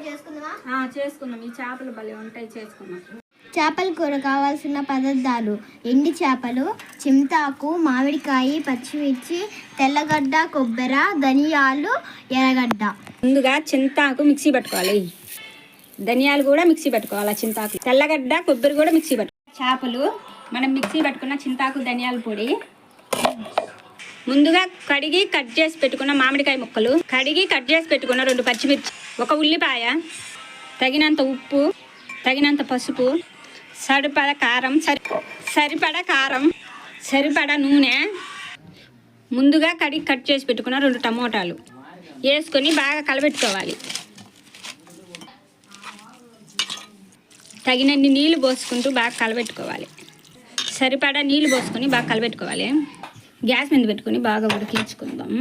చేసుకుందాం. ఈ చేపలు భలే ఉంటాయి, చేసుకుందాం. చేపల కూర కావాల్సిన పదార్థాలు: ఎండి చేపలు, చింతాకు, మామిడికాయ, పచ్చిమిర్చి, తెల్లగడ్డ, కొబ్బరి, ధనియాలు, ఎర్రగడ్డ. ముందుగా చింతాకు మిక్సీ పట్టుకోవాలి, ధనియాలు కూడా మిక్సీ పెట్టుకోవాలి, చింతాకు, తెల్లగడ్డ, కొబ్బరి కూడా మిక్సీ పట్టుకోవాలి. చేపలు మనం మిక్సీ పట్టుకున్న చింతాకు, ధనియాల పొడి, ముందుగా కడిగి కట్ చేసి పెట్టుకున్న మామిడికాయ ముక్కలు, కడిగి కట్ చేసి పెట్టుకున్న 2 పచ్చిమిర్చి, 1 ఉల్లిపాయ, తగినంత ఉప్పు, తగినంత పసుపు, సరిపడా కారం, సరిపడా నూనె, ముందుగా కడిగి కట్ చేసి పెట్టుకున్న 2 టమోటాలు వేసుకొని బాగా కలబెట్టుకోవాలి. తగినన్ని నీళ్ళు పోసుకుంటూ బాగా కలబెట్టుకోవాలి. సరిపడా నీళ్ళు పోసుకొని బాగా కలబెట్టుకోవాలి. గ్యాస్ మీద పెట్టుకొని బాగా ఉడికించుకుందాం.